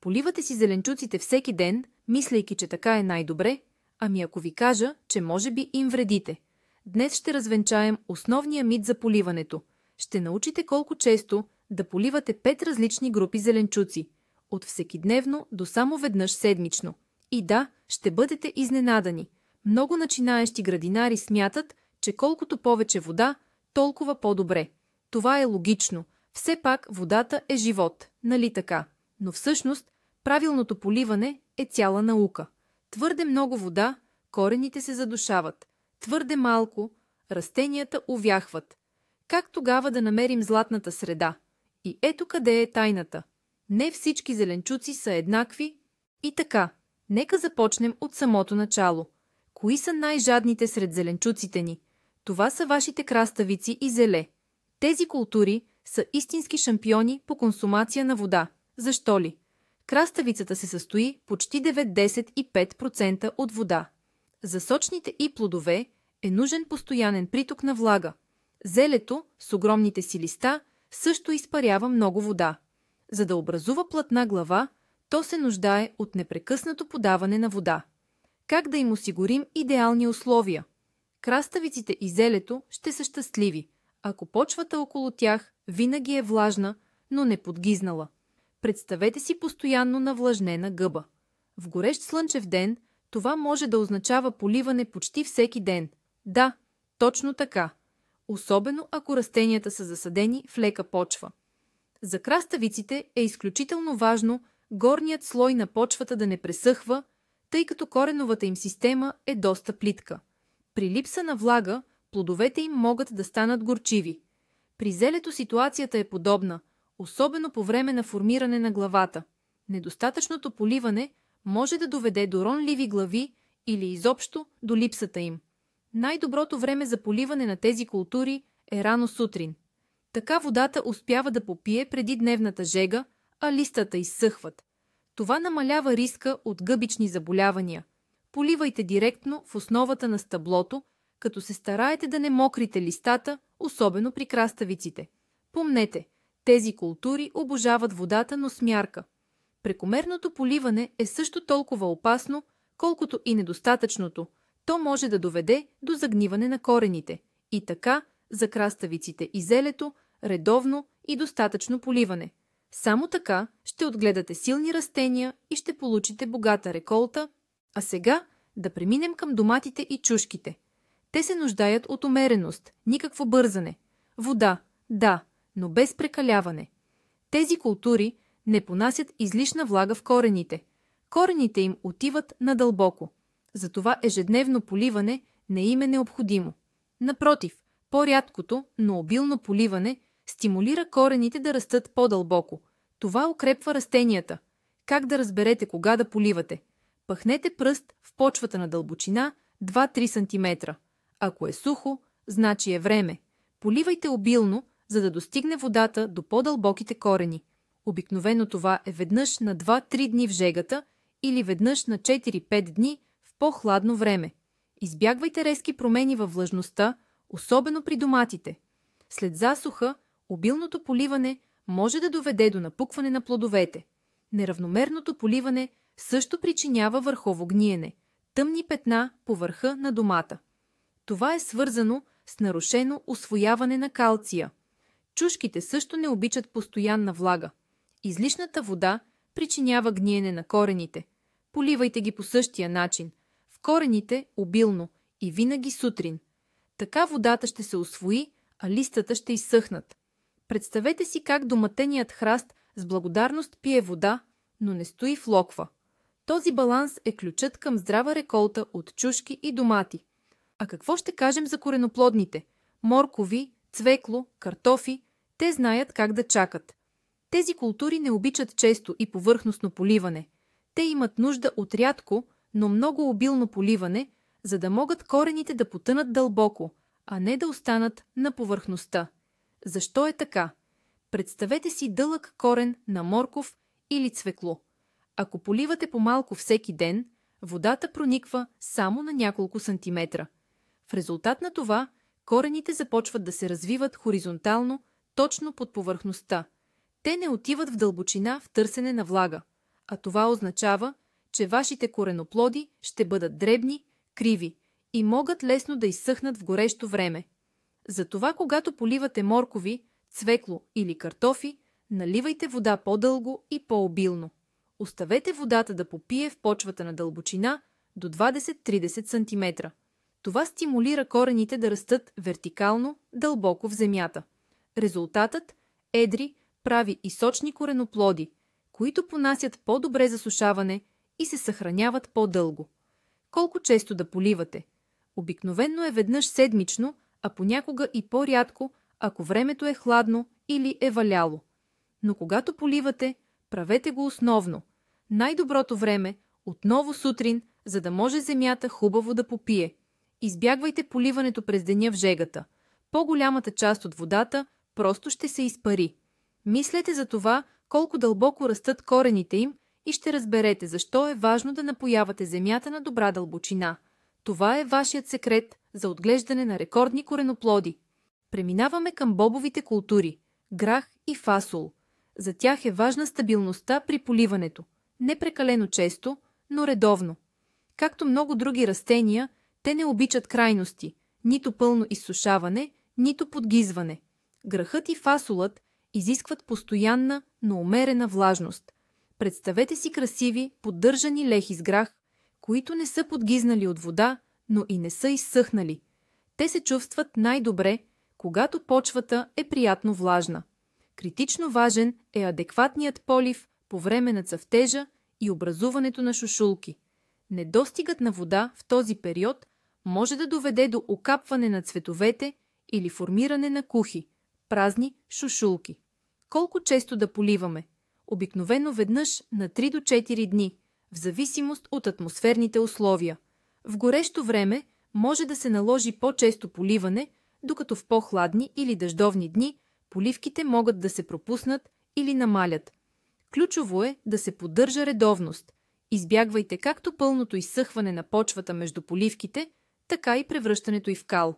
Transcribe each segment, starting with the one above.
Поливате си зеленчуците всеки ден, мислейки, че така е най-добре, ами ако ви кажа, че може би им вредите. Днес ще развенчаем основния мит за поливането. Ще научите колко често да поливате 5 различни групи зеленчуци. От всекидневно до само веднъж седмично. И да, ще бъдете изненадани. Много начинаещи градинари смятат, че колкото повече вода, толкова по-добре. Това е логично. Все пак водата е живот, нали така? Но всъщност правилното поливане е цяла наука. Твърде много вода, корените се задушават. Твърде малко, растенията увяхват. Как тогава да намерим златната среда? И ето къде е тайната. Не всички зеленчуци са еднакви. И така, нека започнем от самото начало. Кои са най-жадните сред зеленчуците ни? Това са вашите краставици и зеле. Тези култури са истински шампиони по консумация на вода. Защо ли? Краставицата се състои почти 95% от вода. За сочните и плодове е нужен постоянен приток на влага. Зелето с огромните си листа също изпарява много вода. За да образува плътна глава, то се нуждае от непрекъснато подаване на вода. Как да им осигурим идеални условия? Краставиците и зелето ще са щастливи, ако почвата около тях винаги е влажна, но не подгизнала. Представете си постоянно навлажнена гъба. В горещ слънчев ден това може да означава поливане почти всеки ден. Да, точно така. Особено ако растенията са засадени в лека почва. За краставиците е изключително важно горният слой на почвата да не пресъхва, тъй като кореновата им система е доста плитка. При липса на влага, плодовете им могат да станат горчиви. При зелето ситуацията е подобна, особено по време на формиране на главата. Недостатъчното поливане може да доведе до ронливи глави или изобщо до липсата им. Най-доброто време за поливане на тези култури е рано сутрин. Така водата успява да попие преди дневната жега, а листата изсъхват. Това намалява риска от гъбични заболявания. Поливайте директно в основата на стъблото, като се стараете да не мокрите листата, особено при краставиците. Помнете, тези култури обожават водата, но с мярка. Прекомерното поливане е също толкова опасно, колкото и недостатъчното. То може да доведе до загниване на корените. И така, за краставиците и зелето, редовно и достатъчно поливане. Само така ще отгледате силни растения и ще получите богата реколта. А сега да преминем към доматите и чушките. Те се нуждаят от умереност, никакво бързане. Вода, да, но без прекаляване. Тези култури не понасят излишна влага в корените. Корените им отиват надълбоко. Затова ежедневно поливане не им е необходимо. Напротив, по-рядкото, но обилно поливане стимулира корените да растат по-дълбоко. Това укрепва растенията. Как да разберете кога да поливате? Пъхнете пръст в почвата на дълбочина 2-3 см. Ако е сухо, значи е време. Поливайте обилно, за да достигне водата до по-дълбоките корени. Обикновено това е веднъж на 2-3 дни в жегата или веднъж на 4-5 дни в по-хладно време. Избягвайте резки промени във влажността, особено при доматите. След засуха, обилното поливане може да доведе до напукване на плодовете. Неравномерното поливане също причинява върхово гниене, тъмни петна по върха на домата. Това е свързано с нарушено усвояване на калция. Чушките също не обичат постоянна влага. Излишната вода причинява гниене на корените. Поливайте ги по същия начин. В корените обилно и винаги сутрин. Така водата ще се усвои, а листата ще изсъхнат. Представете си как доматеният храст с благодарност пие вода, но не стои в локва. Този баланс е ключът към здрава реколта от чушки и домати. А какво ще кажем за кореноплодните? Моркови, цвекло, картофи, те знаят как да чакат. Тези култури не обичат често и повърхностно поливане. Те имат нужда от рядко, но много обилно поливане, за да могат корените да потънат дълбоко, а не да останат на повърхността. Защо е така? Представете си дълъг корен на морков или цвекло. Ако поливате по-малко всеки ден, водата прониква само на няколко сантиметра. В резултат на това, корените започват да се развиват хоризонтално, точно под повърхността. Те не отиват в дълбочина в търсене на влага. а това означава, че вашите кореноплоди ще бъдат дребни, криви и могат лесно да изсъхнат в горещо време. Затова, когато поливате моркови, цвекло или картофи, наливайте вода по-дълго и по-обилно. Оставете водата да попие в почвата на дълбочина до 20-30 см. Това стимулира корените да растат вертикално, дълбоко в земята. Резултатът – едри, прави и сочни кореноплоди, които понасят по-добре засушаване и се съхраняват по-дълго. Колко често да поливате? Обикновено е веднъж седмично, а понякога и по-рядко, ако времето е хладно или е валяло. Но когато поливате, правете го основно. Най-доброто време – отново сутрин, за да може земята хубаво да попие. Избягвайте поливането през деня в жегата. По-голямата част от водата просто ще се изпари. Мислете за това, колко дълбоко растат корените им и ще разберете защо е важно да напоявате земята на добра дълбочина. Това е вашият секрет за отглеждане на рекордни кореноплоди. Преминаваме към бобовите култури – грах и фасол. За тях е важна стабилността при поливането. Не прекалено често, но редовно. Както много други растения, те не обичат крайности, нито пълно изсушаване, нито подгизване. Грахът и фасолът изискват постоянна, но умерена влажност. Представете си красиви, поддържани лехи с грах, които не са подгизнали от вода, но и не са изсъхнали. Те се чувстват най-добре, когато почвата е приятно влажна. Критично важен е адекватният полив по време на цъфтежа и образуването на шушулки. Недостигът на вода в този период може да доведе до окапване на цветовете или формиране на кухи, празни шушулки. Колко често да поливаме? Обикновено веднъж на 3 до 4 дни, в зависимост от атмосферните условия. В горещо време може да се наложи по-често поливане, докато в по-хладни или дъждовни дни поливките могат да се пропуснат или намалят. Ключово е да се поддържа редовност. Избягвайте както пълното изсъхване на почвата между поливките, така и превръщането й в кал.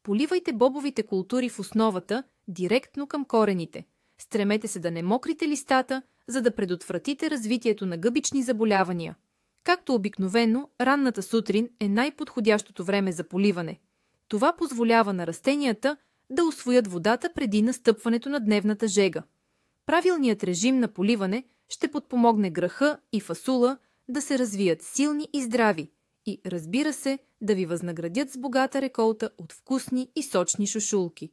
Поливайте бобовите култури в основата директно към корените. Стремете се да не мокрите листата, за да предотвратите развитието на гъбични заболявания. Както обикновено, ранната сутрин е най-подходящото време за поливане. Това позволява на растенията да усвоят водата преди настъпването на дневната жега. Правилният режим на поливане ще подпомогне граха и фасула да се развият силни и здрави и, разбира се, да ви възнаградят с богата реколта от вкусни и сочни шушулки.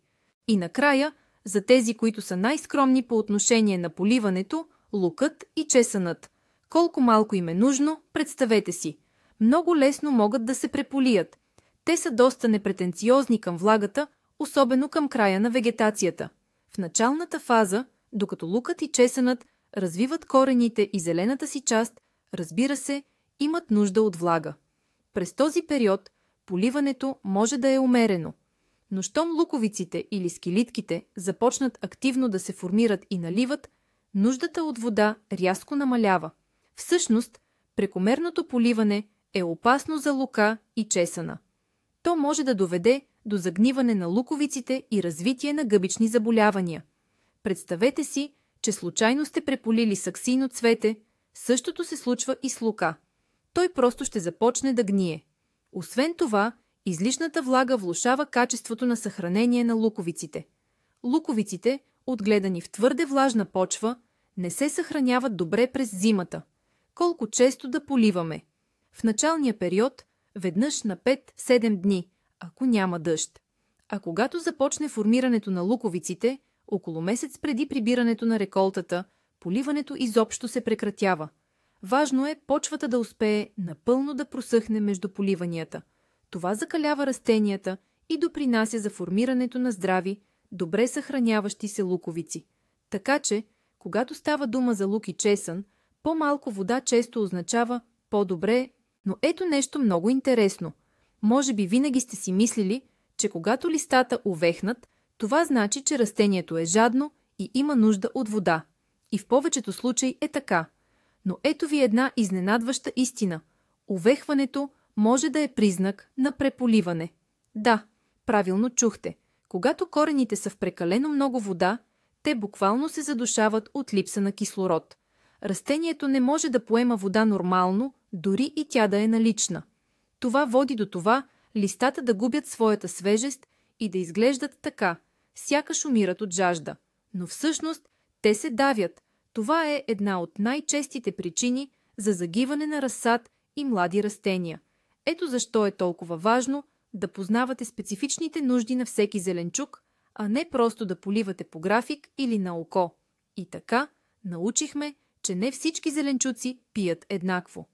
И накрая, за тези, които са най-скромни по отношение на поливането, лукът и чесънът. Колко малко им е нужно, представете си. Много лесно могат да се преполият. Те са доста непретенциозни към влагата, особено към края на вегетацията. В началната фаза, докато лукът и чесънът развиват корените и зелената си част, разбира се, имат нужда от влага. През този период поливането може да е умерено. Но щом луковиците или скелитките започнат активно да се формират и наливат, нуждата от вода рязко намалява. Всъщност, прекомерното поливане е опасно за лука и чесъна. То може да доведе до загниване на луковиците и развитие на гъбични заболявания. Представете си, че случайно сте преполили саксийно цвете, същото се случва и с лука. Той просто ще започне да гние. Освен това, излишната влага влошава качеството на съхранение на луковиците. Луковиците, отгледани в твърде влажна почва, не се съхраняват добре през зимата. Колко често да поливаме? В началния период веднъж на 5-7 дни, ако няма дъжд. А когато започне формирането на луковиците, около месец преди прибирането на реколтата, поливането изобщо се прекратява. Важно е почвата да успее напълно да просъхне между поливанията. Това закалява растенията и допринася за формирането на здрави, добре съхраняващи се луковици. Така че, когато става дума за лук и чесън, по-малко вода често означава по-добре, но ето нещо много интересно. Може би винаги сте си мислили, че когато листата увехнат, това значи, че растението е жадно и има нужда от вода. И в повечето случаи е така. Но ето ви една изненадваща истина. Увехването може да е признак на преполиване. Да, правилно чухте. Когато корените са в прекалено много вода, те буквално се задушават от липса на кислород. Растението не може да поема вода нормално, дори и тя да е налична. Това води до това листата да губят своята свежест и да изглеждат така, сякаш умират от жажда. Но всъщност те се давят. Това е една от най-честите причини за загиване на разсад и млади растения. Ето защо е толкова важно да познавате специфичните нужди на всеки зеленчук, а не просто да поливате по график или на око. И така научихме, че не всички зеленчуци пият еднакво.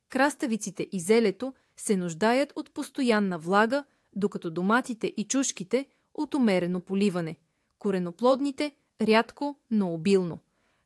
Краставиците и зелето се нуждаят от постоянна влага, докато доматите и чушките от умерено поливане. Кореноплодните рядко, но обилно.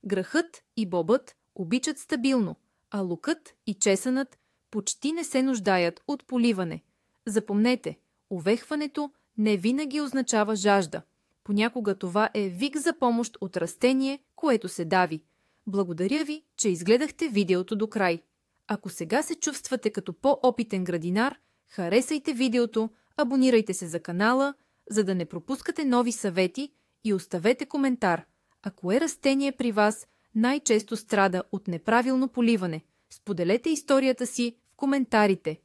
Грахът и бобът обичат стабилно, а лукът и чесънът почти не се нуждаят от поливане. Запомнете, увехването не винаги означава жажда. Понякога това е вик за помощ от растение, което се дави. Благодаря ви, че изгледахте видеото до край. Ако сега се чувствате като по-опитен градинар, харесайте видеото, абонирайте се за канала, за да не пропускате нови съвети и оставете коментар. А кое растение при вас най-често страда от неправилно поливане? Споделете историята си в коментарите.